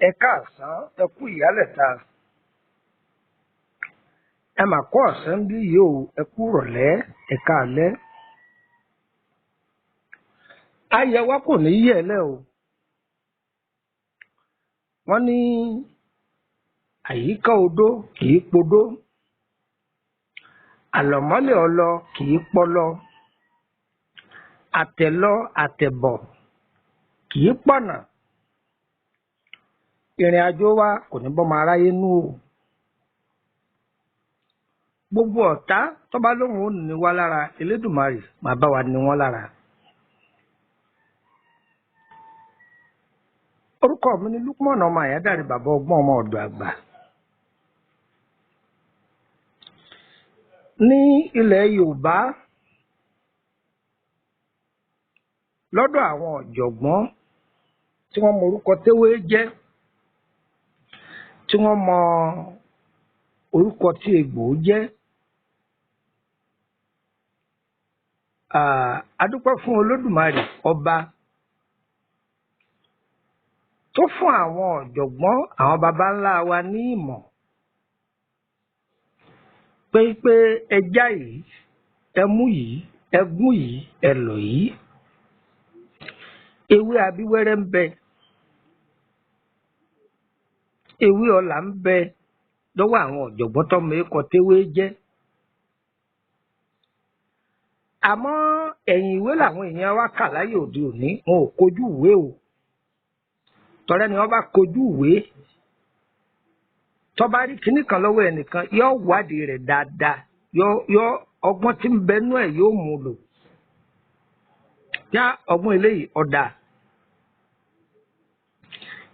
Ẹ káàsán, ẹ kú ìyálẹ̀ta. Ẹ mà kọ́ ọ̀sán bí yìí o, ẹ kú rọ̀lẹ́, ẹ káalẹ́. Ayẹ̀ wa kò ní yẹ̀ lẹ́ o. Wọ́n ní àyíká odó kìí podó, àlọ̀mọ́lẹ̀ ọlọ kìí pọlọ, àtẹ̀lọ àtẹ̀bọ̀ kìí pọ̀nà. Ìrìn àjò wa kò ní bọ́ máa ráyé nú o. Gbogbo ọ̀tá tó bá lóhùn ó ní wá lára, Elédùmarè máa bá wa ní wọ́n lára. Orúkọ mi ni Lúkmọ̀nà ọmọ Àyádáre, bàbá ọgbọ́n ọmọ ọ̀dọ̀ àgbà. Ní ilẹ̀ Yorùbá, lọ́dọ̀ àwọn ọ̀jọ̀gbọ́n tí wọ́n mọ orúkọ téwé jẹ́, tí wọ́n mọ orúkọ tí egbò jẹ́, adúpẹ́ fún Olódùmarè ọba tó fún àwọn ọ̀jọ̀gbọ́n, àwọn baba ńlá wa ní ìmọ̀ pé ẹja yìí, ẹmú yìí, ẹgún yìí, ẹlọ̀ yìí, ewé abíwẹ́rẹ́ ń bẹ, ewé ọlà ń bẹ lọ́wọ́ àwọn ọ̀jọ̀gbọ́n tó mọ ẹ̀kọ́ téwé jẹ́. Àmọ́ ẹ̀yìn ìwé làwọn èèyàn wa kà láyé òde òní, wọn ò kojú ìwé o. Tọ́rẹ́ ni wọ́n bá kojú ìwé, tó bá rí kinní kan lọ́wọ́ ẹnìkan, yóò wádìí rẹ̀ dáadáa, yóò ọgbọ́n tí ń bẹnú ẹ̀ yóò mú lò. Yá ọgbọ́n eléyìí ọ̀dà.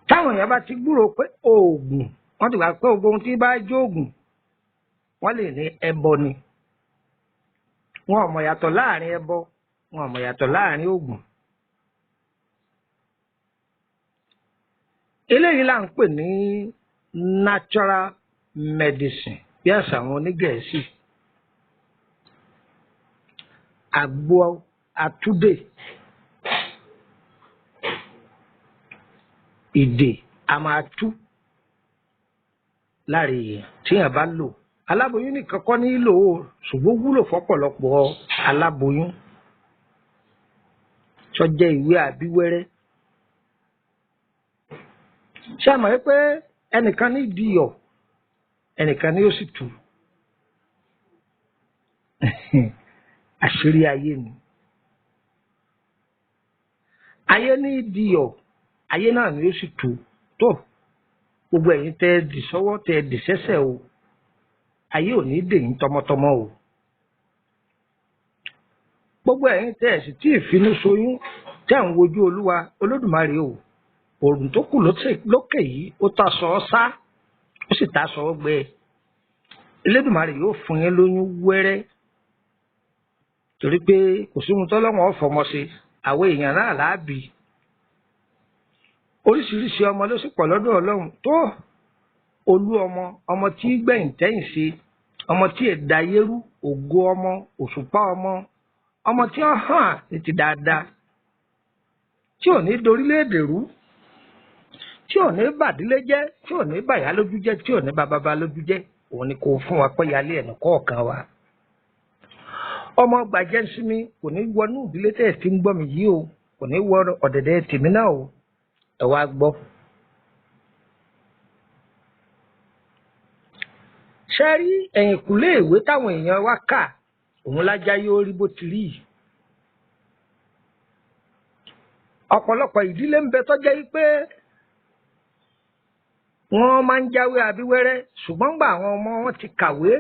Táwọn èèyàn bá ti gbúrò pé oògùn, wọ́n ti gbà pé ohun tí bá jó oògùn, wọ́n lè ní ẹbọ ni. Wọn ò mọ̀ yàtọ̀ láàrin ẹbọ, wọn ò mọ̀ yàtọ̀ láàrin oògùn. Eléyìí là ń pè ní natural medicine bí àṣà àwọn onígẹ̀ẹ́sì. Àgbo Atude, ìdè a máa tú lára èèyàn tí èèyàn bá lò. Aláboyún nìkan kọ́ nílò o, ṣùgbọ́n wúlò fọ́pọ̀lọpọ̀ aláboyún tó jẹ́ ìwé àbíwẹ́rẹ́. Ṣé àmọ́ pé ẹnìkan ní ìdí iyọ̀, ẹnìkan ní ó sì tú. Àṣírí ayé ni. Ayé ní ìdí iyọ̀, ayé náà ni ó sì tú. Tó gbogbo ẹ̀yin tẹ́ ẹ dì sọ́wọ́, tẹ́ ẹ dì sẹ́sẹ̀ o, ayé ò ní dè yín tọmọtọmọ o. Gbogbo ẹ̀yin tẹ́ ẹ sì tí ìfinú ṣoyún tẹ́ ń wojú Olúwa Olódùmarè o. Òrùn tó kù lókè yìí ó ta sọ ọ́ sá, ó sì ta sọ ọ́ gbẹ. Elédùmarè yóò fún yín lóyún wẹ́rẹ́, torí pé kò sí ohun tọ́lọ́run ọ̀fọ̀mọ́ ṣe, àwọn èèyàn náà láàbì. Oríṣiríṣi ọmọ ló sì pọ̀ lọ́dọ̀ Ọlọ́run tó olú ọmọ tí gbẹ̀yìn tẹ́yìn ṣe, ọmọ tí ẹ̀dá yẹ́rú, ògo ọmọ, òṣùpá ọmọ tí ó hàn ní ti dáadáa, tí ò ní dorílẹ̀-èdè rú, tí ò ní bàdílé jẹ́, tí ò ní bàyá lójú jẹ́, tí ò ní bàbá lójú jẹ́. Òun ni kò fún wa pé yálé ẹ̀nà kọ̀ọ̀kan wa. Ọmọ gbàjẹ́ sí mi kò ní wọnú ìdílé tẹ̀ tí ń gbọ́ mi yìí o. kò ní wọ ọ̀dẹ̀dẹ̀ tèmi náà o ẹ wá gbọ́. ṣe rí ẹ̀yìnkùlé ìwé táwọn èèyàn wá kà òun lájá yóò rí bó ti rí yìí. ọ̀pọ̀lọpọ̀ ìdílé ń bẹ tó jẹ́ pé wọ́n máa ń jáwé abíwẹ́rẹ́ ṣùgbọ́n gbà àwọn ọmọ wọn ti kàwé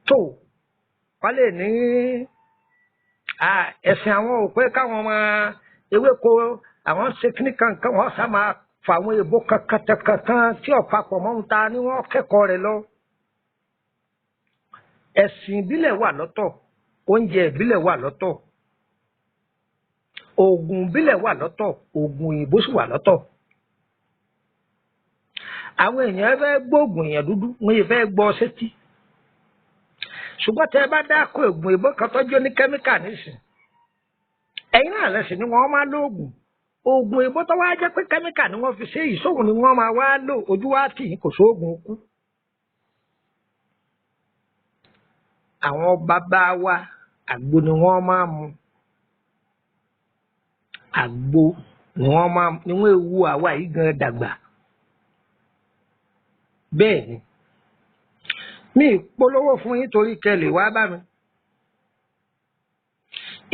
tó wọ́n lè ní ẹ̀sìn àwọn ò pé káwọn máa ewéko àwọn ṣe kíní kankan wọ́n sá máa fa àwọn èèbó kankan tí ọ̀pápọ̀ mọ́ ń ta ni wọ́n kẹ́kọ̀ọ́ rẹ̀ lọ. ẹ̀sìn ìbílẹ̀ wà lọ́tọ̀ oúnjẹ ìbílẹ̀ wà lọ́tọ̀ oògùn ìbílẹ̀ wà lọ́tọ̀ oògùn òyìnbó sì wà lọ́tọ̀. àwọn èèyàn fẹ́ gbóògùn èèyàn dúdú wọ́n yìí fẹ́ gbọ́ sétí ṣùgbọ́n tẹ́ ẹ bá dáko oògùn ìbò kan tọ́jú ní kẹ́míkà nísìn ẹ̀yin náà lẹ́sìn ni wọ́n máa lóògùn oògùn ìbò tó wá jẹ́ pé kẹ́míkà ni wọ́n fi ṣe ìṣòwò ni wọ́n máa wá lò ojú wa tì í kò sóògùn kú. àwọn bàbá wa àgbo ni wọ́n máa mu àgbo ni wọ́n ewu àwa yìí gan dàgbà. bẹ́ẹ̀ ni mi ìpolówó fún yín torí kẹlẹ̀ wá bá mi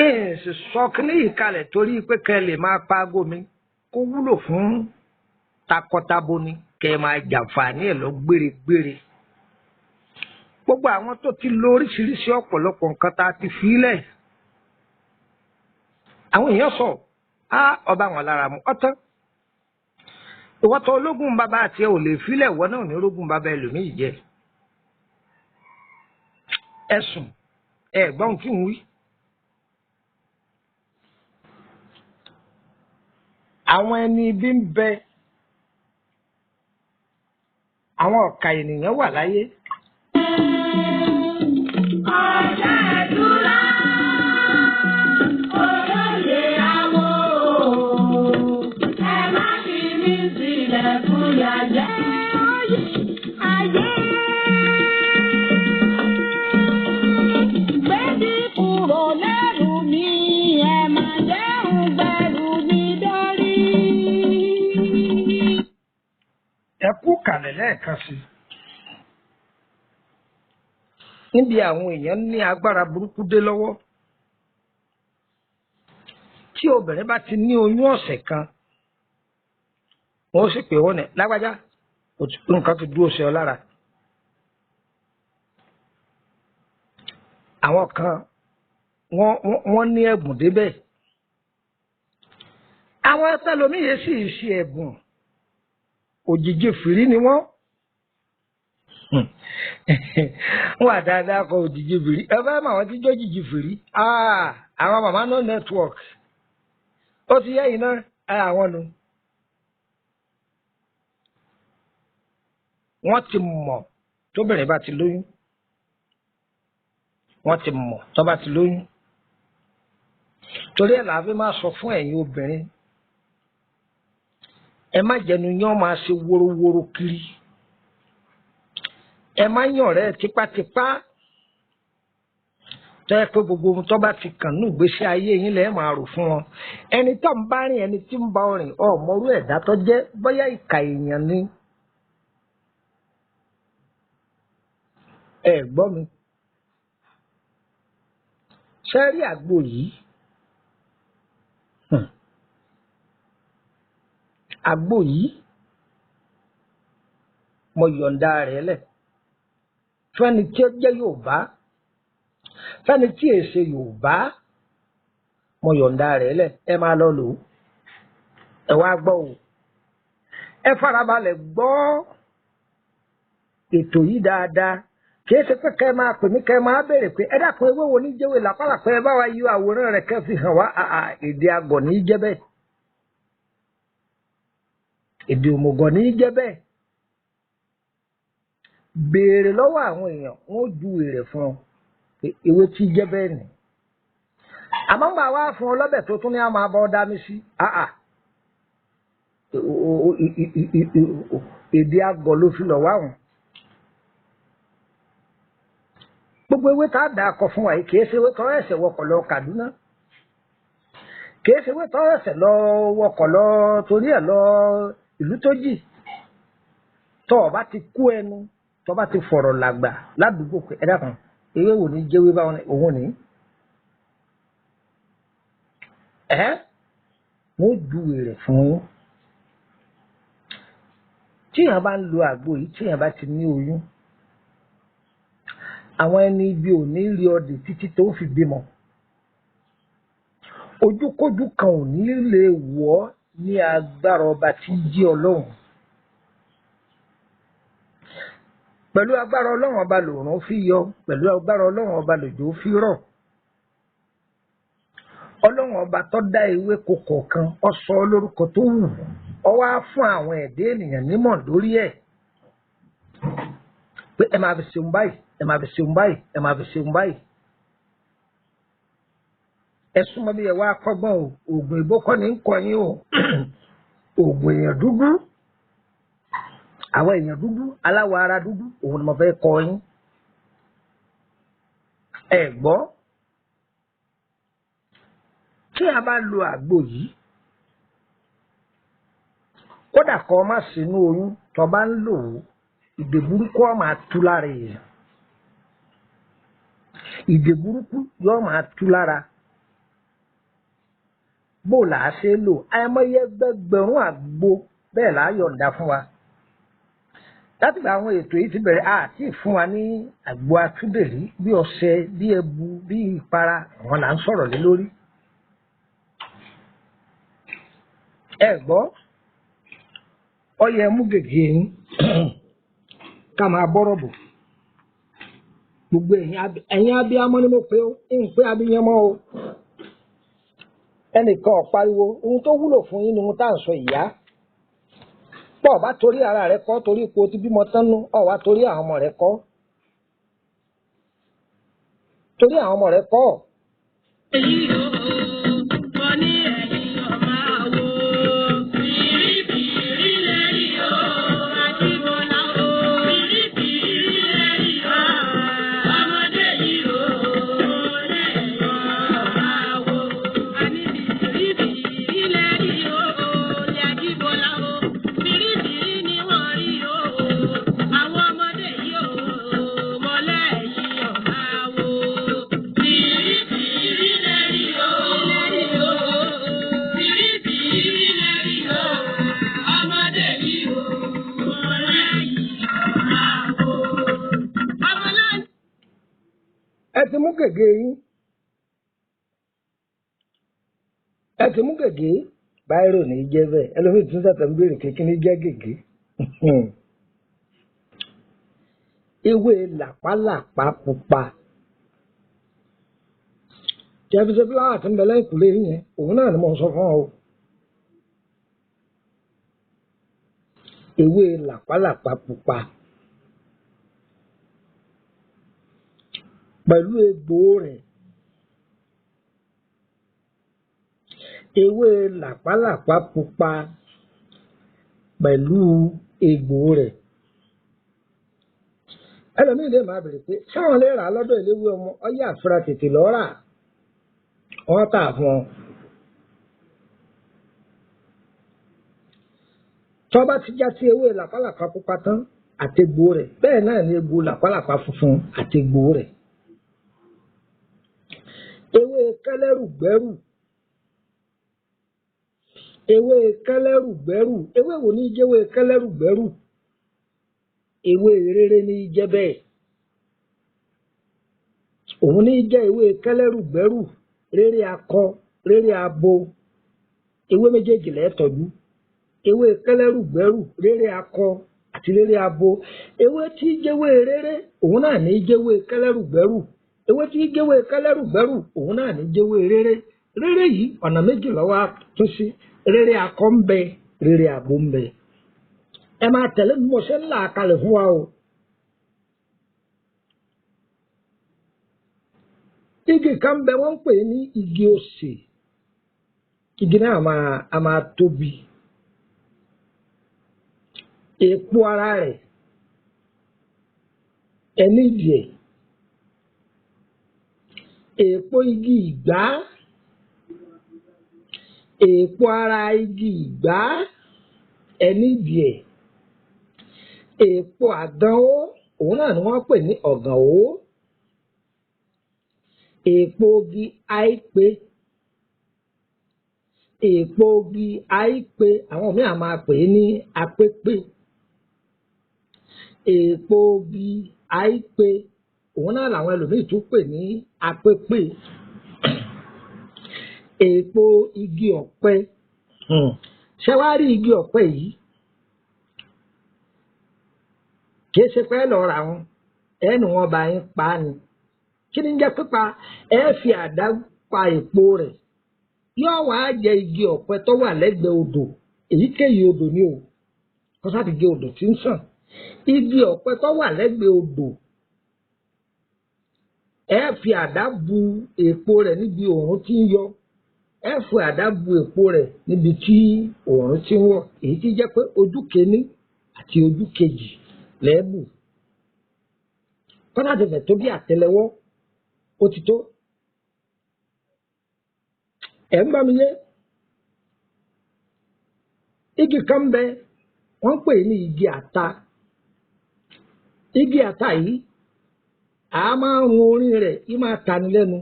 èsì sọ kíní ìkalẹ̀ torí pé kẹlẹ̀ máa pa aago mi kó wúlò fún takọtabo ni kẹ máa jàǹfààní ẹ̀ lọ gbére. gbogbo àwọn tó ti lo oríṣiríṣi ọ̀pọ̀lọpọ̀ nǹkan tá a ti fílẹ̀ àwọn èèyàn sọ ọba wọn lára mu ọtán ìwọ́tọ̀ ológun bàbá àti ẹ̀ ò lè fílẹ̀ wọ́n náà ní ológun bàbá ẹlòmíì jẹ́ ẹ̀sùn ẹ̀gbọ́n tí ń wí. àwọn ẹni bí ń bẹ àwọn ọ̀ka ènìyàn wà láyé. ọ̀dà ìdúrà olóyè àwọ̀ ẹ má fi mí sílẹ̀ fún yàjẹ́ ayé. ẹ kú kàlẹ̀ lẹ́ẹ̀kan sí i níbi àwọn èèyàn ní agbára burúkú dé lọ́wọ́ tí obìnrin bá ti ní oyún ọ̀sẹ̀ kan wọ́n sì pè wọ́n ní lágbájá nǹkan ti dúró sí ọ lára. àwọn kan wọ́n ní ẹ̀bùn débẹ̀ àwọn ẹlòmíì sì ṣe ẹ̀bùn òjijì fìrí ni wọ́n wà dáadáa kọ òjijì fìrí ẹ bá mà wọ́n ti jọ òjijì fìrí àwọn màmá no network ó ti yẹ iná àwọn nu wọ́n ti mọ̀ tóbìnrin bá ti lóyún wọ́n ti mọ̀ tó bá ti lóyún torí ẹ̀ làá fi máa sọ fún ẹ̀yin obìnrin ẹ má jẹnu yán máa ṣe worowóró kiri ẹ má yàn rẹ tipátipá tó yẹ pé gbogbo ohun tó bá ti kàn ní ìgbésí ayé yín lẹ máa rò fún wọn ẹni tó ń bá rìn ẹni tí ń bá rìn ọmọrú ẹ̀dá tó jẹ́ bóyá ìkà èèyàn ni ẹ gbọ́ mi ṣe rí àgbo yìí àgbo yìí mo yọ̀ǹda rẹ̀ lẹ̀ fẹ́ni tí ó jẹ́ Yorùbá fẹ́ni tí è ṣe Yorùbá mo yọ̀ǹda rẹ̀ lẹ̀ ẹ máa lọ lò ó ẹ wá gbọ́ o ẹ farabalẹ̀ gbọ́ ètò yìí dáadáa kìí ṣe pé kẹ́ ẹ máa pè mí kẹ́ ẹ máa béèrè pé ẹ dákun ewé wo ní jẹ́wé làpálàpẹ́ ẹ bá wa yọ àwòrán rẹ̀ kẹ́ fi hàn wá èdè àgọ̀ ní jẹ́ bẹ́ẹ̀. èdè òmùgọ̀ ní jẹ́ bẹ́ẹ̀ béèrè lọ́wọ́ àwọn èèyàn wọ́n ju èrè fún ọ pé ewé tí jẹ́ bẹ́ẹ̀ nì àmọ́ gbà wá fún ọ lọ́bẹ̀ tó tún ní a máa bọ́ dá mi sí èdè àgọ̀ ló fi lọ̀ wáhùn gbogbo ewé tá a dà kọ fún wa yìí kìí ṣe ewé tọ́ ẹ̀sẹ̀ wọkọ̀ lọ Kàdúná kìí ṣe wé tọ́ọ̀sẹ̀ lọ wọkọ̀ lọ torí ẹ̀ lọ ìlú tó jì tọ́ ọ bá ti kú ẹnu tọ́ bá ti fọ̀rọ̀ làgbà ládùúgbò pé ẹ̀dá kan ewé wò ní jẹ́wé báwọn òun ní. wọ́n júwe rẹ̀ fún yín. tíyàn bá ń lo àgbo yìí tíyàn bá ti ní oyún àwọn ẹni ibi ò ní rí ọdẹ títí tó fi bímọ. ojúkójú kan ò ní lè wọ́ ní agbára ọba tí ń jí ọlọ́run. pẹ̀lú agbára ọlọ́run ọba lòrùn fi yọ pẹ̀lú agbára ọlọ́run ọba lòjò fi rọ̀. ọlọ́run ọba tó dá ewé kòkò kan ó sọ lórúkọ tó wù ó wá fún àwọn ẹ̀dẹ́ ènìyàn nímọ̀ lórí ẹ̀ pé ẹ máa fi ṣeun báyìí ẹ máa fi ṣeun báyìí ẹ máa fi ṣeun báyìí. ẹ súnmọ́ bí ẹ wá kọ́gbọ́n o oògùn ìbò kọ́ ní ń kọ yín o oògùn èèyàn dúdú àwọn èèyàn dúdú aláwọ̀ ara dúdú òun ni mo fẹ́ kọ yín. ẹ gbọ́ tí a bá lo àgbo yìí kódà kọ́ má sínú oyún tó bá ń lò ó ìdè burúkú ó máa tú lára èèyàn ìdè burúkú yóò máa tú lára. bó là á ṣe lò àìmọye gbẹgbẹ̀rún àgbo bẹ́ẹ̀ là á yọ̀ǹda fún wa. láti gba àwọn ètò yìí ti bẹ̀rẹ̀ àti fún wa ní àgbo Atude rí bí ọṣẹ bí ẹbu bí ìpara àwọn là ń sọ̀rọ̀ lé lórí. ẹ gbọ́ ọyẹ mú gègé yín ká máa bọ́rọ̀ bò gbogbo ẹ̀yin abiyamọ ni mo pé ó ń pé abiyamọ o ẹnìkan ọ̀pariwo ohun tó wúlò fún yín ni ohun tá à ń sọ ìyá pọ̀ bá torí ara rẹ kọ́ torí ipò ti bímọ tán nú ọ̀ wá torí àwọn ọmọ rẹ kọ́ torí àwọn ọmọ rẹ kọ́. ẹ ti mú gègé yín ẹ ti mú gègé báírò ní í jẹ́ bẹ́ẹ̀ ẹlòmíì tún sàtàn béèrè kékeré jẹ́ gègé ewé làpálàpá pupa jẹbíṣẹ fúláwà tí ń bẹ lẹ́yìn ìkùlé yẹn òun náà ni mo sọ fún ọ ewé làpálàpá pupa pẹ̀lú egbò rẹ̀ ewé làpálàpá pupa pẹ̀lú egbò rẹ̀ ẹlòmíì lè máa bèrè pé sáwọn lè rà á lọ́dọ̀ ìléwé ọmọ ọyẹ àfúrà tètè lọ́ọ́ rà wọ́n tà fún ọ. tó bá ti já sí ewé làpálàpá pupa tán àtegbò rẹ̀ bẹ́ẹ̀ náà ni egbò làpálàpá funfun àtegbò rẹ̀. ewé kẹlẹ́rùgbẹ́rù ewé kẹlẹ́rùgbẹ́rù ewé wo ní jẹ́wé kẹlẹ́rùgbẹ́rù ewé rere ní jẹ́ bẹ́ẹ̀ òun ní jẹ́ ewé kẹlẹ́rùgbẹ́rù rere akọ rere abo ewé méjèèjì lẹ́tọ̀ọ́jú ewé kẹlẹ́rùgbẹ́rù rere akọ àti rere abo ewé tí jẹ́wé rere òun náà ní jẹ́wé kẹlẹ́rùgbẹ́rù ewé tí jẹ́wé kẹlẹ́rùgbẹ́rù òun náà ní jẹ́wé rere rere yìí ọ̀nà méjì ló wà tún sí rere akọ ń bẹ rere abo ń bẹ ẹ máa tẹ̀lé bí mo ṣe ń là kalẹ̀ fún wa o. igi kan bẹ wọ́n ń pè ní igi osè igi náà a máa tóbi èèpo ara rẹ̀ ẹni díẹ̀ èèpo igi ìgbá èèpo ara igi ìgbá ẹni díẹ̀ èèpo àgànwó òun náà ni wọ́n pè ní ọ̀gànwó èèpo igi àìpé èèpo igi àìpé àwọn míì á máa pè é ní apépé èèpo igi àìpé òun náà làwọn ẹlòmíì tún pè ní apépé èèpo igi ọ̀pẹ ṣé wàá rí igi ọ̀pẹ yìí kìí ṣe pé lọ ra wọn ẹnu wọn bá yín pa á ni kí ni ń jẹ́ pípa ẹ fi àdá pa èèpo rẹ̀ yóò wá jẹ igi ọ̀pẹ tó wà lẹ́gbẹ̀ẹ́ odò èyíkéyìí odò ni o kó sáà ti gé odò tí ń sàn igi ọ̀pẹ tó wà lẹ́gbẹ̀ẹ́ odò ẹ fi àdá bu èèpo rẹ̀ níbi òòrùn tí ń yọ ẹ fi àdá bu èèpo rẹ̀ níbi tí òòrùn tí ń wọ̀ èyí tí jẹ́ pé ojú kìíní àti ojú kejì lẹ́ẹ̀bù kọ́nà àtẹ̀fẹ̀ tó bí àtẹ́lẹwọ́ ó ti tó ẹ̀ ń bá mi yé igi kan bẹ wọ́n pè ní igi àta igi àta yìí a máa ń run orí rẹ̀ yìí máa tani lẹ́nu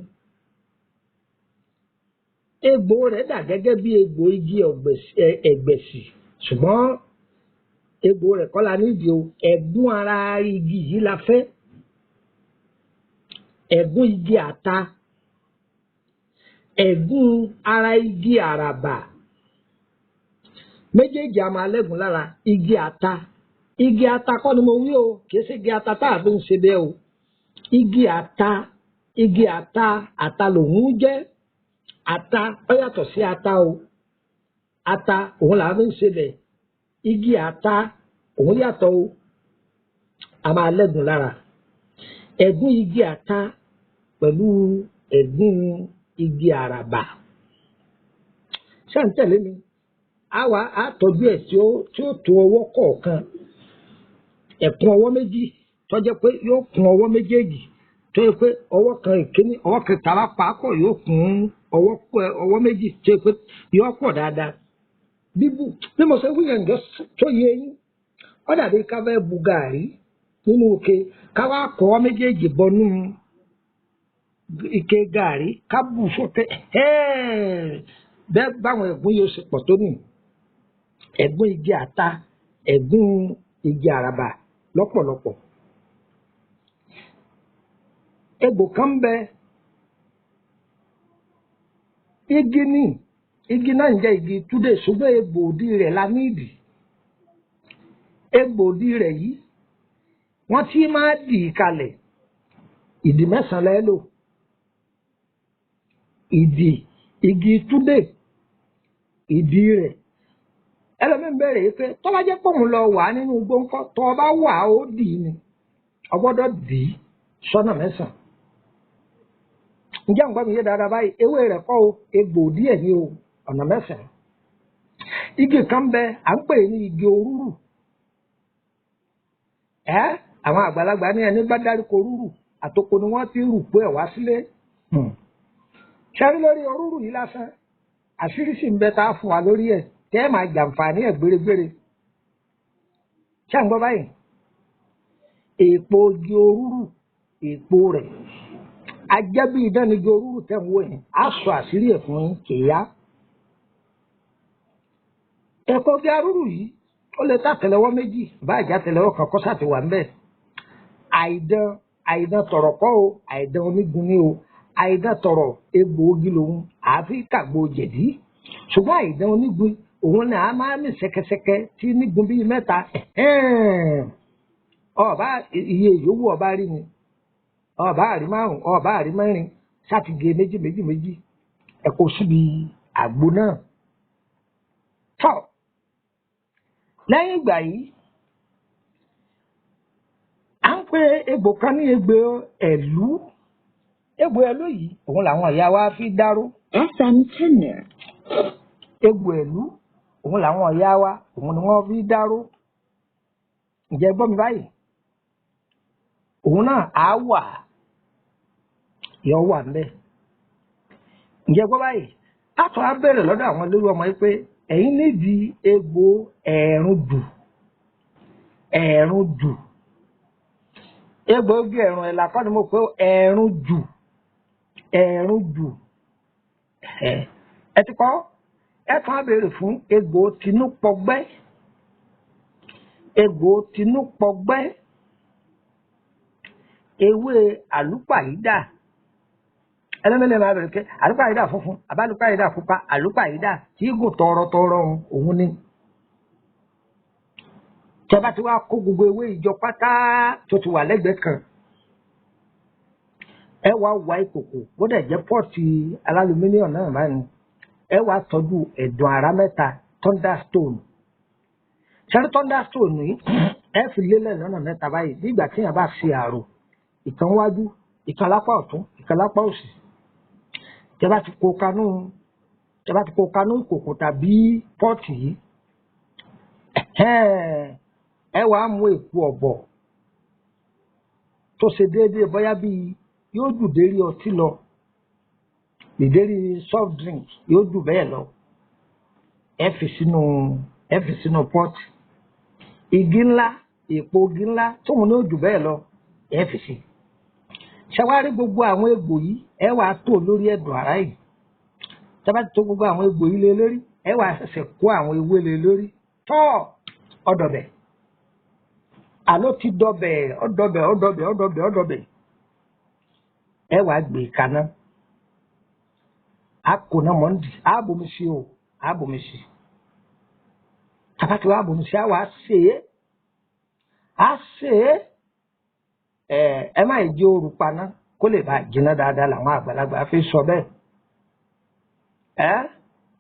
egbò rẹ̀ dà gẹ́gẹ́ bí egbò igi ẹ̀gbẹ̀sì ṣùgbọ́n egbò rẹ̀ kọ́ la nídìí o ẹ̀gún ara igi yìí la fẹ́ ẹ̀gún igi àta ẹ̀gún ara igi àràbà méjèèjì a máa lẹ́gùn lára igi ata kọ́ ni mo wí o kìí ṣe igi ata tá a fi ń ṣe bẹ́ẹ̀ o igi ata lòun jẹ́ ata ó yàtọ̀ sí ata o ata òun là á fi ń ṣe bẹ́ẹ̀ igi ata òun yàtọ̀ o a máa lẹ́gùn lára ẹ̀gún igi ata pẹ̀lú ẹ̀gún igi àràbà ṣé ń tẹ̀lé mi á tọ́jú ẹ̀ tí ó tó ọwọ́ kọ̀ọ̀kan ẹ̀kún ọwọ́ méjì tó jẹ́ pé yóò kún ọwọ́ méjèèjì tó yẹ pé ọwọ́ kan ìkíní ọwọ́ kẹta bá pàápọ̀ yóò kún ọwọ́ méjì tó yẹ pé yóò pọ̀ dáadáa bíbù bí mo ṣe wíyàn jọ tó yẹ yín ó dàbí ká fẹ́ bu gàárì nínú ike ká wá kọ́ ọ méjèèjì bọnú ike gàárì ká bù sókè bẹ́ẹ̀ báwọn ẹ̀gún yóò ṣe pọ̀ tó nì ẹ̀gún igi àta ẹ̀gún igi àràbà lọ́pọ̀lọpọ̀ egbò kan bẹ igi náà ń jẹ́ igi túdé ṣùgbọ́n egbò òdì rẹ̀ la nídìí egbò òdì rẹ̀ yìí wọ́n ti máa dì í kalẹ̀ ìdì mẹ́sàn-án lẹ́lò ìdì igi túdé ìdí rẹ̀ ẹlòmíín bẹ̀rẹ̀ yìí pé tó bá jẹ́ pé òun lọ wà nínú gbóńkọ́ tó o bá wà ó dì í ni o gbọ́dọ̀ dì í sọ́nà mẹ́sàn-án ǹjẹ́ nǹkan mi yé dáadáa báyìí ewé rẹ̀ kọ́ o egbò díẹ̀ ní o ọ̀nà mẹ́sàn-án igi kan bẹ à ń pè ní igi orúrù àwọn àgbàlagbà ní ẹni bá dárúkọ orúrù àtòkò ni wọ́n ti rù pé ẹ̀ wá sílé ṣẹ́rí lórí orúrù yìí lásán àṣírí sì ń bẹ tá a fún wa lórí ẹ̀ tẹ́ ẹ̀ máa jàǹfààní ẹ̀ gbéregbére ṣé à ń gbọ́ báyìí èèpo igi orúrù èèpo rẹ̀ ajẹ́bí ìdánigi orúrù tẹ̀ ń wò yẹn á sọ àṣírí ẹ̀ fún yín kìíyá ẹ̀kọ́ igi arúrù yìí ó lè ta tẹ̀lẹ́wọ́ méjì bá àjà tẹ̀lẹ́wọ́ kan kọ́ sàti wà ń bẹ̀ àìdán tọ̀rọ̀ kọ́ o àìdán onígun ní o àìdán tọ̀rọ̀ egbòogi lòun àáfi kàgbó jẹ̀dí ṣùgbọ́n àìdán onígun òun ni a máa ní ṣẹ̀kẹ̀ṣẹ̀kẹ̀ tí nígun bíi mẹ́ta ọba iye yòówù ọba rí ni ọba àrí márùn ọba àrí mẹ́rin sátìgé méjì ẹ̀kọ́ síbi àgbo náà tọ́ lẹ́yìn ìgbà yìí à ń pe egbò kan ní egbò ẹ̀lú yìí òun làwọn ìyá wa fi dáró FM Tenor egbò ẹ̀lú òun làwọn ìyá wa òun ni wọ́n fi dáró ǹjẹ́ gbọ́ mi báyìí òun náà á wà yọ wà ń bẹ ǹjẹ́ gbọ́ báyìí àtọ̀ á bẹ̀rẹ̀ lọ́dọ̀ àwọn olórí ọmọ yìí pé ẹ̀yin nídìí egbò ẹ̀ẹ̀rùn jù egbòogi ẹ̀rùn ẹ̀là kọ́ ni mo pé ẹ̀ẹ̀rùn jù ẹ ti kọ́ ẹ tún á béèrè fún egbò tinúpọgbẹ́ ewé àlùpàyídà ẹlẹ́mẹ̀lẹ́ máa bẹ̀rẹ̀ pé àlùpàyídà funfun àbálùpàyídà pupa àlùpàyídà tí gùn tọrọtọrọ òun ni tẹ́bá ti wá kó gbogbo ewé ìjọ pátá tó ti wà lẹ́gbẹ̀ẹ́ kan ẹ wá wá ìkòkò bódà jẹ́ pọ́ọ̀tì alálùmíníọ̀mù náà máa ní ẹ wá tọ́jú ẹ̀dùn àrá mẹ́ta thunderstone ṣẹ́rí thunderstone yìí ẹ fi lélẹ̀ lọ́nà mẹ́ta báyìí nígbà tí yẹn bá ṣe àrò ìkan wájú ìkan lápá ọ̀tún ìkan lápá òsì tẹ́bá ti kó kanú ìkòkò tàbí pọ́ọ̀tì yìí ẹ wàá mú èpo ọ̀bọ̀ tó ṣe déédéé bóyá bíi yóò jù dérí ọtí lọ ìdérí soft drink yóò jù bẹ́ẹ̀ lọ ẹ fi sínú pọ́ọ̀tì igi ńlá èpo igi ńlá tóun ní ó jù bẹ́ẹ̀ lọ ẹ fi sí ṣàwárí gbogbo àwọn egbò yìí ẹ wàá tó lórí ẹ̀dùn àrá yìí tábà tó gbogbo àwọn egbò yìí lé lórí ẹ wàá ṣẹ̀ṣẹ̀ kó àwọn ewé lé lórí tọ́ ọ̀dọ̀bẹ̀ àló ti dọ̀bẹ̀ ọ̀dọ̀bẹ̀ ẹ wàá gbé kaná àkóná mọ́ndì àbòmísì tàbátí wàá bòmísì àwọ̀ àṣe ẹ má jẹ́ òru paná kó lè bá jiná dáadáa làwọn àgbàlagbà fi sọ bẹ́ẹ̀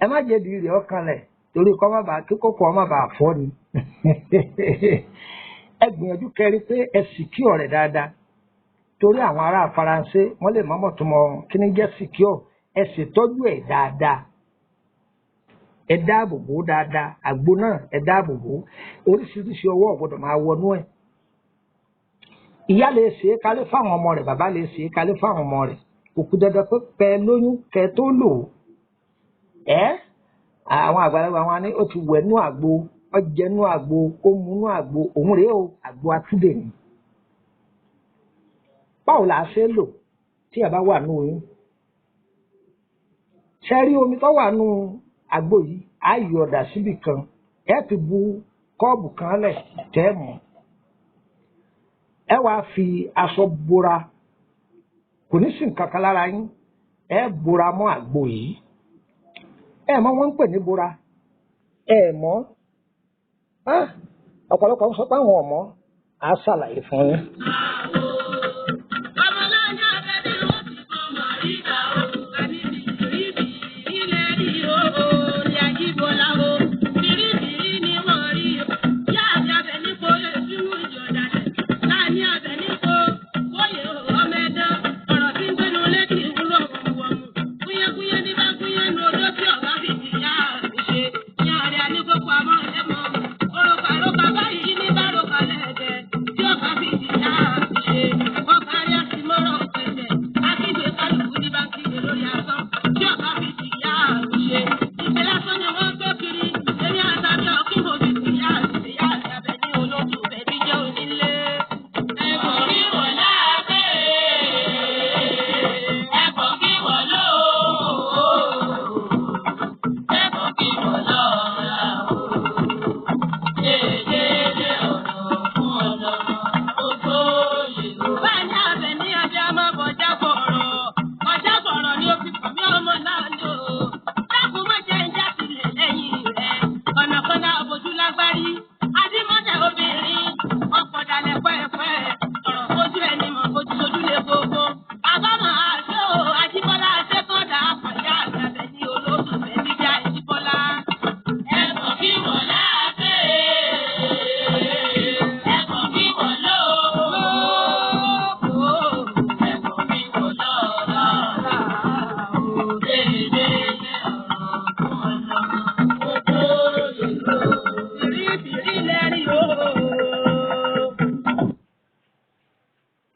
ẹ má jẹ́ dìrì ọkàn rẹ̀ torí kíkókò ọmọ bá fọ́ ni ẹ gbìyànjú kẹrí pé ẹ secure rẹ̀ dáadáa torí àwọn ará Faransé wọ́n lè mọ́mọ́ tó mọ kí ni jẹ́ secure ẹ ṣètọ́jú ẹ̀ dáadáa ẹ dáàbò bò dáadáa àgbo náà ẹ dáàbò bò oríṣiríṣi ọwọ́ ọ̀gbọ́dọ̀ máa wọnú ẹ̀ ìyá lè ṣe é kálé fáwọn ọmọ rẹ̀ bàbá lè ṣe é kálé fáwọn ọmọ rẹ̀ kò kú dandan pé pẹ lóyún kẹ tó lò ó àwọn àgbàlagbà wọn ni ó ti wẹ̀ nú àgbo ọjẹ́ nú àgbo ó mu nú àgbo òun rèé o àgbo Atude ni báwo la ṣe lò tí ẹ bá wà nú oyún ṣe rí omi tó wà nú àgbo yìí á yọ ọ̀dà síbì kan ẹ ti bu kọ́ọ̀bù kan lẹ̀ tẹ́ mọ́ ẹ wàá fi aṣọ bora kò ní sí nǹkan kan lára yín ẹ bora mọ́ àgbo yìí ẹ mọ̀ wọ́n ń pè ní bora ẹ mọ̀ ọ̀pọ̀lọpọ̀ sọ pé àwọn ọmọ á ṣàlàyé fún yín.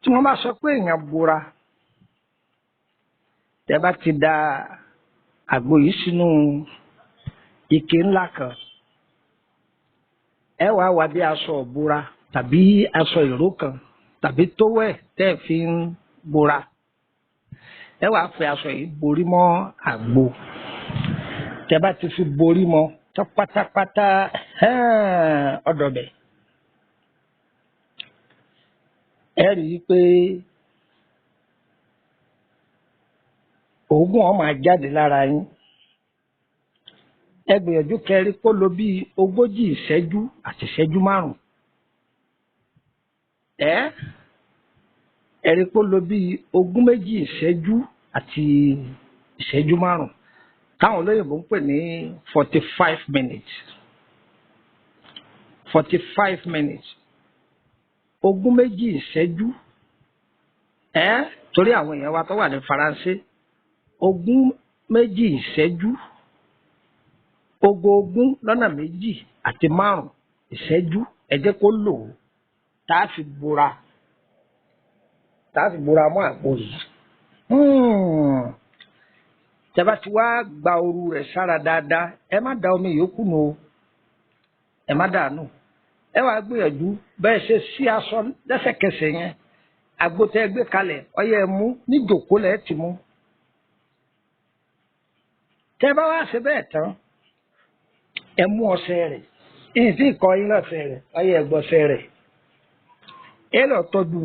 tí wọ́n bá sọ pé èèyàn bora tẹ́ bá ti da àgbo yìí sínú ike ńlá kan. Ẹ wá wá bí aṣọ ìbora tàbí aṣọ ìró kan tàbí tówẹ̀ tẹ́ fi ń bora. Ẹ wá fi aṣọ yìí borí mọ́ àgbo. Tẹ́ bá ti fi borí mọ́ tó pátápátá ọ̀dọ̀ bẹ̀. Ẹ rí i pé òógùn ó máa jáde lára yín. Ẹ gbìyànjú kẹrí kó lò bí 40 ìṣẹ́jú àti ìṣẹ́jú 5. Ẹ rí kó lò bí 20 ìṣẹ́jú àti ìṣẹ́jú 5. Táwọn olóyìnbó ń pè ní 45 minutes. 45 minutes. 20 ìṣẹ́jú. Torí àwọn èèyàn wa tó wà ní Faransé. 20 ìṣẹ́jú. 20 lọ́nà 2 àti 5 ìṣẹ́jú. Ẹ jẹ́ kó lò ó tá a fi bora. Tá a fi bora mọ́ àgbo yìí. Tẹ́ bá ti wá gba ooru rẹ̀ sára dáadáa, ẹ má da omi yòókù nù o. Ẹ má dànù. Ẹ wá gbìyànjú bẹ́ẹ̀ ṣe sí aṣọ lẹ́sẹ̀kẹsẹ̀ yẹn. Àgbo tẹ́ gbé kalẹ̀ ọyẹ ẹ mú ní jòkó lẹ̀ ti mú. Tẹ́ bá wá ṣe bẹ́ẹ̀ tán, ẹ mú ọṣẹ rẹ̀. Ìyìn tí ìkọ yín lọ́sẹ̀ rẹ̀ ọyẹ ẹ gbọ́ṣẹ rẹ̀. Ẹ lọ tọ́jú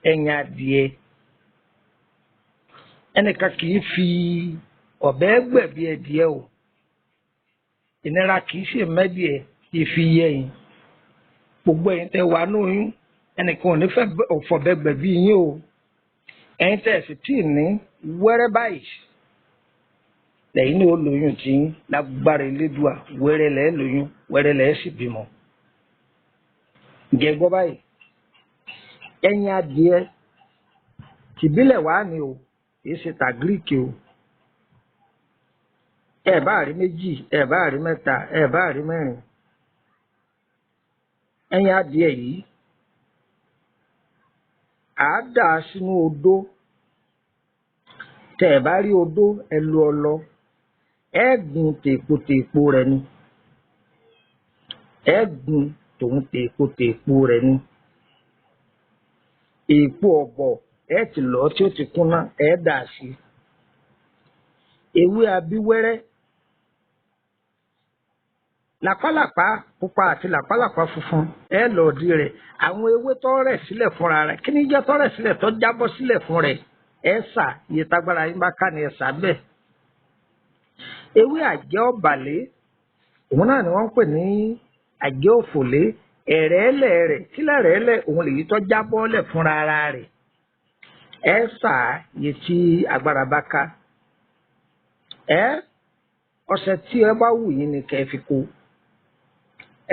ẹyin adìẹ. Ẹnìkan kì í fi ọ̀bẹ gbẹ̀bí ẹdìẹ o. Ìnira kì í ṣe mẹ́dìẹ kì í fi yẹyin. Gbogbo ẹ̀yin tẹ́ wà nù yín ẹnìkan ò ní fẹ́ ọ̀fọ̀bẹ gbẹ̀bí yín o. Ẹ̀yin tẹ́ sì tí ì ní wẹ́rẹ́ báyìí. Lẹ́yìn ní ó lóyún tí lágbára Elédùà wẹ́rẹ́ lẹ́ lóyún wẹ́rẹ́ lẹ́ sì bímọ. Ǹjẹ́ gbọ́ báyìí? Ẹyin adìẹ tìbílẹ̀ wá ni o, kì í ṣe tàgíríkì o. Ẹ bá rí 2, ẹ bá rí 3, ẹ bá rí 4. Ẹyin adìẹ yìí à á dà sínú odó. Tẹ́ ẹ bá rí odó ẹ lu ọlọ. Ẹ gun tèpo rẹ̀ ni. Ẹ gun tòun tèpo rẹ̀ ni. Èpo ọ̀bọ̀ ẹ ti lọ tí ó ti kúnná ẹ dà sí. Ewé abíwẹ́rẹ́ làpálàpá pupa àti làpálàpá funfun ẹ lọ di rẹ̀. Àwọn ewé tó rẹ̀ sílẹ̀ fúnra rẹ̀ kí ni jẹ́ tó rẹ̀ sílẹ̀ tó jábọ́ sílẹ̀ fún rẹ̀ ẹ sà iye tágbára yín bá ká ni ẹ sà bẹ́ẹ̀. Ewé àjẹ́ ọ̀bàlé òun náà ni wọ́n ń pè ní àjẹ́ òfòlé. Ẹ̀rẹ́lẹ̀ rẹ̀ kílẹ̀ rẹ̀lẹ̀ òun lèyí tó jábọ́ lẹ̀ fúnra ara rẹ̀. Ẹ sà iye tí agbára bá ká. Ọṣẹ tí ẹ bá wù yín ni kẹ́ fi kó.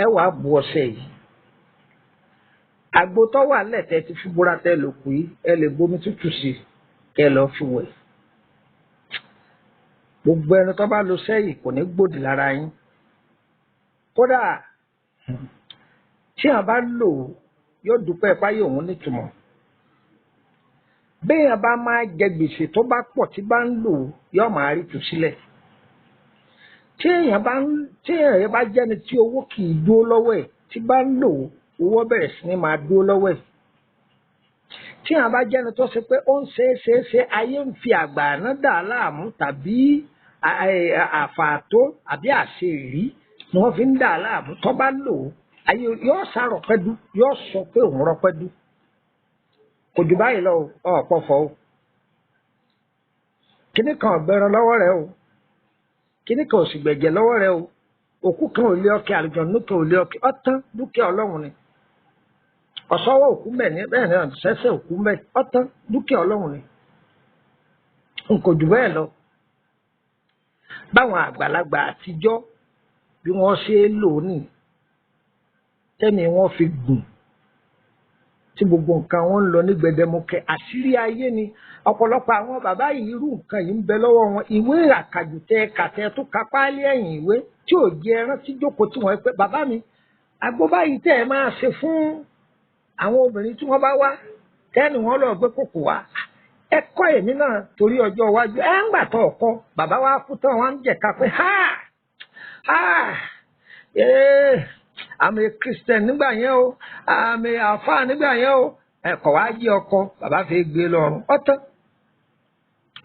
Ẹ wàá bu ọṣẹ yìí. Àgbo tó wà lẹ́tẹ̀ẹ́ ti fi búra tẹ́ lò kù yìí ẹ lè bomi tútù sí kẹ́ lọ fi wẹ̀. Gbogbo ẹni tó bá lo sẹ́yìn kò ní gbòdì lára yín. Kódà tí a bá lò yóò dúpẹ́ páyé òun nítumọ̀. Béèyàn bá máa jẹ gbèsè tó bá pọ̀ tí bá ń lò yóò máa rí tù sílẹ̀. Tí èèyàn bá jẹ́ni tí owó kì í dúró lọ́wọ́ ẹ̀ tí bá ń lò owó bẹ̀rẹ̀ sí ní máa dúró lọ́wọ́ ẹ̀. Tí èèyàn bá jẹ́ni tó ṣe pé ó ń ṣe ayé ń fi àgbà náà dà láàmú tàbí àfààtó àbí àṣeyìrí ni wọ́n fi ń dà láàmú tó bá lò ayé yóò sárọ̀ pẹ́dú yóò sọ pé òun rọ pẹ́dú. Kò jù báyìí lọ ọ̀pọ̀ fọ́ o. Kíní kan ọ̀gbẹ́rán lọ́wọ́ rẹ o. Kíní kan òsì gbẹ̀jẹ̀ lọ́wọ́ rẹ o. Òkú kan ò lé ọkẹ́ àlùjọ̀nnú kan ò lé ọkẹ́ ọ̀tán dúkìá Ọlọ́run ni. Ọ̀sọ́wọ́ òkú mẹ́ ní bẹ́ẹ̀ ni ọ̀sẹ́sẹ́ òkú mẹ́ ọ̀tán dúkìá Ọlọ́run ni. N kò jù bẹ́ẹ̀ lọ. Báwọn àgbàlagbà àtijọ́ bí wọ́n ṣe é lò ní tẹ́mi wọ́n fi gùn tí gbogbo nǹkan wọn ń lọ ní gbẹdẹmukẹ àṣírí ayé ni. Ọ̀pọ̀lọpọ̀ àwọn bàbá yìí irú nǹkan yìí ń bẹ lọ́wọ́ wọn. Ìwé àkàjùtẹ kàtẹ tó ka páálí ẹ̀yìn ìwé tí ò jẹ ẹran tí jókòó tí wọ́n pẹ́ bàbá mi àgbo báyìí tẹ́ ẹ máa ṣe fún àwọn obìnrin tí wọ́n bá wá tẹ́ni wọ́n lọ gbé kòkò wá ẹ̀kọ́ èmi náà torí ọjọ́ iwájú ẹ̀ ń gbà tó ọkọ bàbá wa kú tán wọn ń jẹ̀ka pé àmì Christian nígbà yẹn o àmì àfáà nígbà yẹn o ẹ̀kọ́ wa jí ọkọ bàbá fi gbé lọ́rùn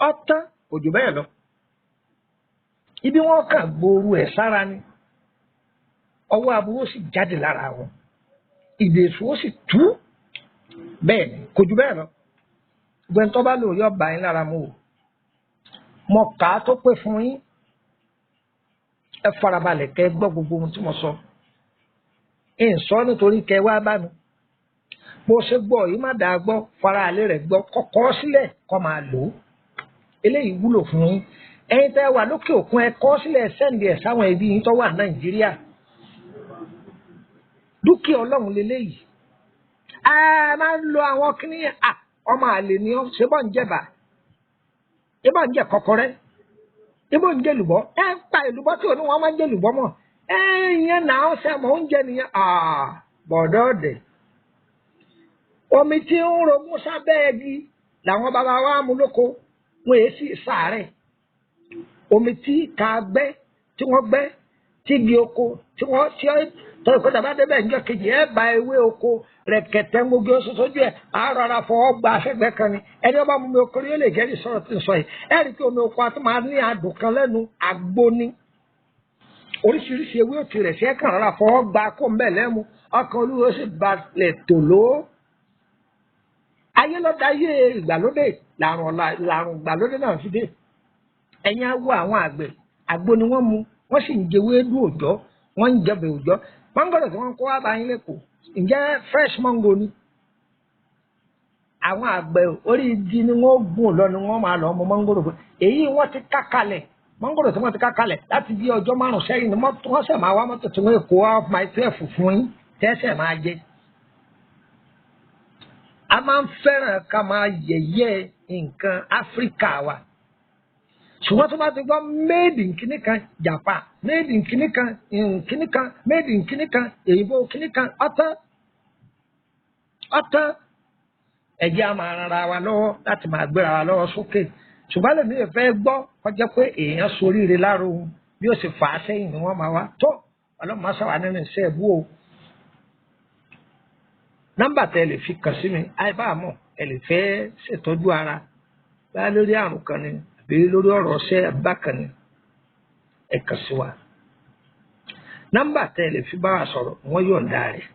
ọ̀tán kò jù bẹ́ẹ̀ lọ ibi wọn kàn gbooru ẹ̀ sára ni ọwọ́ aburú sì jáde lára wọn ìdèsù ó sì tú bẹ́ẹ̀ ni kò jù bẹ́ẹ̀ lọ gbẹ̀ntọ́ bá lò yọ bá yín lára mu o mọ kà á tó pé fún yín ẹ farabalẹ̀ kẹ́ gbọ́ gbogbo ohun tí mo sọ ẹ̀ ń sọ nítorí kẹ́ wá bá mi bó ṣe gbọ́ yìí má dàá gbọ́ fara àlẹ́ rẹ̀ gbọ́ kọ́kọ́ sílẹ̀ kọ́ máa lò ó eléyìí wúlò fún yín ẹ̀yin tẹ́ wà lókè òkun ẹ kọ sílẹ̀ sẹ́ǹdì ẹ̀ sáwọn ẹbí yín tó wà Nàìjíríà dúkìá Ọlọ́run lélẹ́yìí a máa ń lo àwọn kìnìyàn ọmọ àlè ni ó ṣe bọ́ ń jẹ̀bà ibà ń jẹ kọ́kọ́rẹ́ ibò ń jẹ lùbọ́ ẹ pa ìlúbọ́ tí òun wọn máa ń jẹ lùbọ́ mọ́ ẹ ìyẹn náà ó ṣe mọ̀ oúnjẹ nìyẹn bọ̀dọ̀ ọ̀dẹ̀ omi tí ń romú sábẹ́ ẹbí làwọn bàbá wa mú lóko wọn èé sì sàárẹ̀ omi tí ká gbẹ́ tí wọ́n gbẹ́ tí igi oko tí wọ́n tí tọ́ ìkọ́ta bá débẹ̀ níjọ́ kejì ẹ̀ bá ewé oko rẹ̀kẹ̀tẹ̀ gbogbo oṣù sójú ẹ̀ àárọ̀ ara fọwọ́ gba afẹ́gbẹ́ kan ni ẹni ọba mú mi oko rí ó lè gẹ́rì sọ̀rọ̀ tí ń sọ yìí ẹ̀ rí i pé omi oko àti máa ní adùn kan lẹ́nu àgbo ni oríṣiríṣi ewé òtí rẹ̀ sí ẹ̀ kàn rárá fọwọ́ gba kó ń bẹ̀ lẹ́mu ọkàn olúwo sì balẹ̀ tòló ayé lọ́dà ayé ìgbàlódé làrùn ìgbàlódé náà fi dé ẹ̀yin á wo àwọn àgbẹ̀ àgbo ni wọ́n mu wọ́n sì ń jẹwé dú òjọ́ wọ́n ń jẹbẹ̀ òjọ́ mọ́ngòrò tí wọ́n kó wá bá yín lẹ́kọ̀ọ́ ǹjẹ́ fresh mango ni àwọn àgbẹ̀ orí igi ni wọ́n gùn lọ ni wọ́n máa lọ mọ mọ́ngòrò fún èyí wọ́n ti ká kalẹ̀ mọ́ngòrò tí wọ́n ti ká kalẹ̀ láti bí ọjọ́ 5 sẹ́yìn ni wọ́n sẹ̀ máa wá mọ́tò tí wọ́n kó off my 12 fún yín tẹ́sẹ̀ máa jẹ. a máa ń fẹ́ràn ká máa yẹ̀yẹ́ nǹkan Áfíríkà wa ṣùgbọ́n tó bá ti gbọ́ made in kíní kan Japan made in kíní kan made in kíní kan èyìnbó kíní kan ọ̀tán ẹ̀jẹ̀ a máa ran ara wa lọ́wọ́ láti máa gbéra wa lọ́wọ́ sókè ṣùgbọ́n lèmi ò fẹ́ gbọ́ kọjá pé èèyàn soríire láàrò ohun bí ó sì fà á sẹ́yìn ni wọ́n máa wá tó ọlọ́run máa ṣàwà nínú iṣẹ́ ẹ̀bú o. nọ́mbà tẹ́ ẹ lè fi kàn sí mi àìbáàmọ̀ ẹ lè fẹ́ ṣètọ́jú ara báyà lórí àrùn kan ni àbí lórí ọ̀rọ̀ ọ̀ṣẹ́ bákan ni ẹ kàn sí wa. nọ́mbà tẹ́ ẹ lè fi bá wa sọ̀rọ̀ wọ́n yọ̀ǹda rẹ̀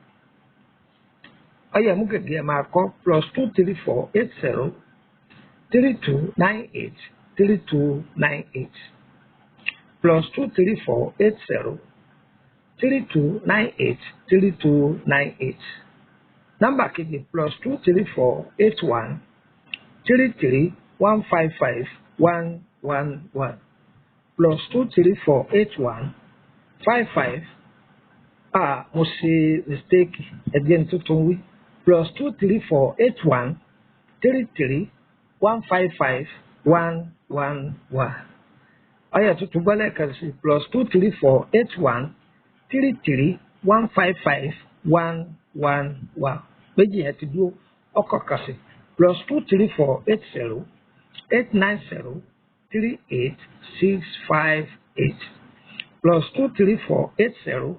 ọyẹ mú gègé ẹ máa kọ́ +23480 3298 3298 +23480 3298 3298 nọ́mbà kejì +23481 33 155 111 +23481 55 mo ṣe mistake ẹgbẹ́ tuntun wí +23481 33 155 111 ọyẹ tuntun gbọ́dọ̀ kan sí +23481 33 155 111 méjì yẹn ti dúró ọkọ̀ kan sí +23480 890 38658 +23480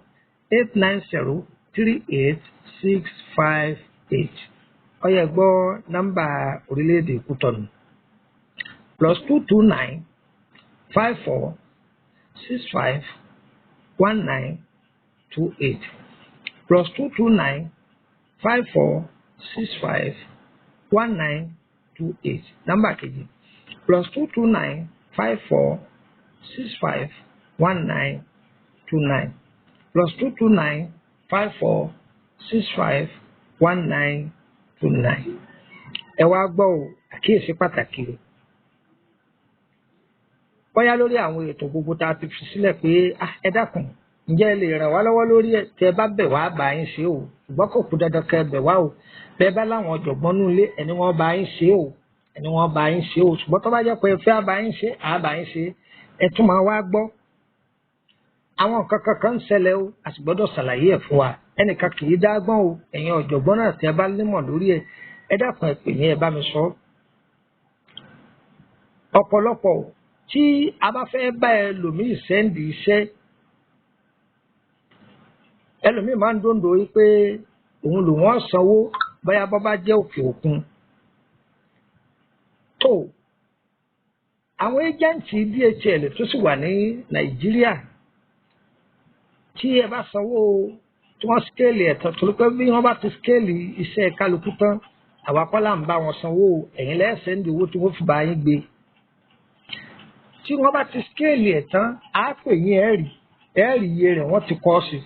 890 38658 ọyẹ gbọ́ nọ́mbà orílẹ̀-èdè Kútọ̀nù +229 54 65 1928 +229 54 65 1928 nọ́mbà kejì +229 54 65 1929 +229 54 65 1929 ẹ wá gbọ́ ò àkíyèsí pàtàkì o bóyá lórí àwọn ètò gbogbo tá a ti fi sílẹ̀ pé ẹ dákun ǹjẹ́ ẹ lè ràn wá lọ́wọ́ lórí ẹ̀ tẹ́ ẹ bá bẹ̀ wá bá yín ṣe o ṣùgbọ́n kò kú dandan kẹ́ ẹ bẹ̀ wá o bẹ́ẹ̀ bá láwọn ọ̀jọ̀gbọ́n nù ilé ẹni wọ́n bá yín ṣe o ẹni wọ́n bá yín ṣe o ṣùgbọ́n tó bá jẹ́ pé ẹ fẹ́ bá yín ṣe àbá yín ṣe ẹ tún máa wá gbọ́ àwọn nǹkan kankan ń ṣẹlẹ̀ o a sì gbọ́dọ̀ ṣàlàyé ẹ̀ fún wa ẹnìkan kì í dágbọ́n o ẹ̀yin ọ̀jọ̀gbọ́n náà tẹ́ ẹ bá nímọ̀ lórí ẹ̀ ẹ dákun ẹ pè mí ẹ bá mi sọ ọ̀pọ̀lọpọ̀ tí a bá fẹ́ bá ẹlòmíì sẹ́ndì iṣẹ́ ẹlòmíì máa ń dòndò yìí pé òun lò wọ́n sanwó bóyá bọ́ bá jẹ́ òkè òkun tó àwọn ẹ́jẹ̀ǹtì DHL tó sì wà ní Nàìjíríà tí ẹ bá sanwó tí wọ́n skéèlì ẹ̀tàn torí pé bí wọ́n bá ti skéèlì iṣẹ́ kálukú tán àwa kọ́ là ń bá wọn sanwó ẹ̀yin lẹ́sẹ̀ ń di owó tí wọ́n fi bá yín gbé tí wọ́n bá ti skéèlì ẹ̀tàn á pè yín ẹ̀rì iye rẹ̀ wọ́n ti kọ́ sí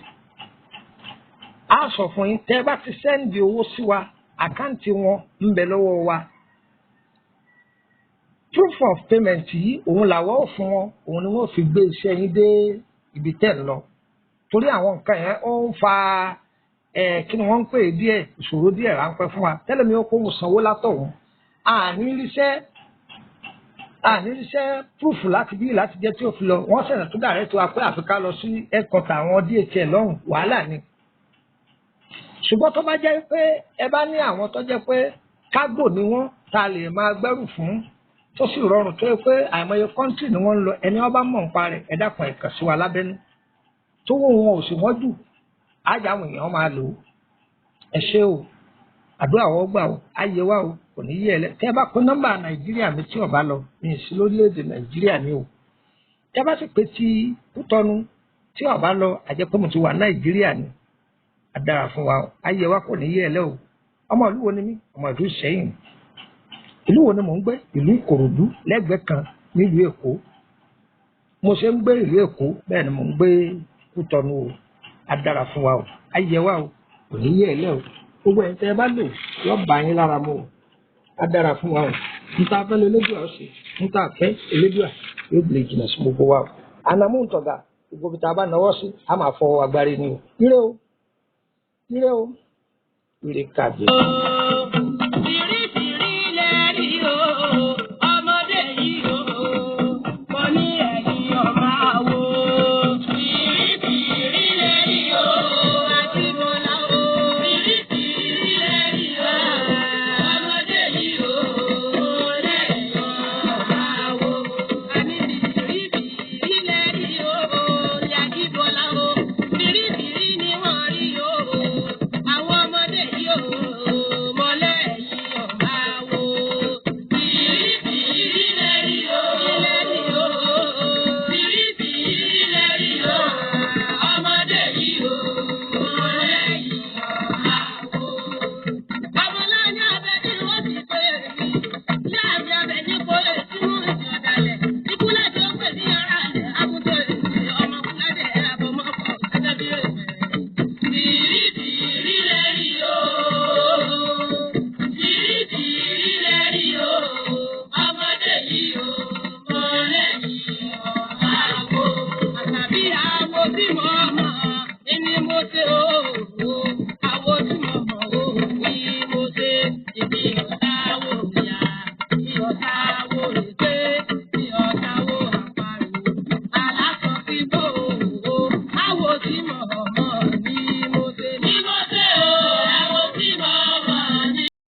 á sọ fún yín tẹ́ bá ti sẹ́ǹdì owó sí wa àkáǹtì wọn ń bẹ lọ́wọ́ wa proof of payment yìí òun làwọ́ ò fún wọn òun ni wọ́n fi gbé iṣẹ́ yín dé ibi tẹ́ ń lọ torí àwọn nǹkan yẹn ó ń fa kí ni wọ́n ń pè díẹ̀ ìṣòro díẹ̀ ráńpẹ́ fún wa tẹ́lẹ̀ mi ó kó wò sanwó látọ̀hún àní ríṣẹ́ proof láti bí láti jẹ́ tí ó fi lọ wọ́n ṣẹ̀ṣẹ̀ tó dàrẹ́ tó wa pé àfikà lọ sí ẹ̀kọ́ta àwọn DHL lọ́hùn wàhálà ni ṣùgbọ́n tó bá jẹ́ pé ẹ bá ní àwọn tó jẹ́ pé kágò ni wọ́n ta lè máa gbẹ́rù fún tó sì rọrùn tó yẹ pé àìmọye kọ́ńtì ni wọ́n ń lọ ẹni wọ́n bá mọ̀ nípa rẹ̀ ẹ dákun ẹ kàn sí wa lábẹ́nú tó wọ́n wọn ò sì wọ́n jù ájà àwọn èèyàn máa lò ó ẹ ṣé o àdúrà wọ́n gbà o ayé wa o kò ní yé ẹ lẹ tẹ́ bá pé nọ́mbà Nàìjíríà mi tí ó bá lọ mi sí lórílẹ̀‐èdè Nàìjíríà ni o tẹ́ bá sì pé tí Kútọ́nù tí ó bá lọ àjẹpẹ́ mo ti wà Nàìjíríà ni àdára fún wa o ayé wa kò ní yé ẹ lẹ o ọmọ ìlú wo ni mí ọmọ ìlú Ìṣẹ́yìn ìlú wo ni mò ń gbé ìlú Ìkòròdú lẹ́gbẹ̀ẹ́ kan nílùú Èkó mo ṣe ń gbé ìlú Èkó bẹ́ẹ̀ ni mò ń gbé Kútọ́nù o àdára fún wa o ayé wa o kò ní yé ẹ lẹ o gbogbo ẹ̀ tẹ́ ẹ bá lò yọ bá yín lára mu o àdára fún wa o níta fẹ́ lẹ́lẹ́dùà ọ̀sẹ̀ níta fẹ́ Elédùà yóò gbé jìnnà sí gbogbo wa o ànàmú ntọ̀gà gbogbo bí ta bá náwó sí a máa fọwọ́ agbárí ni o ire o ire kàdé.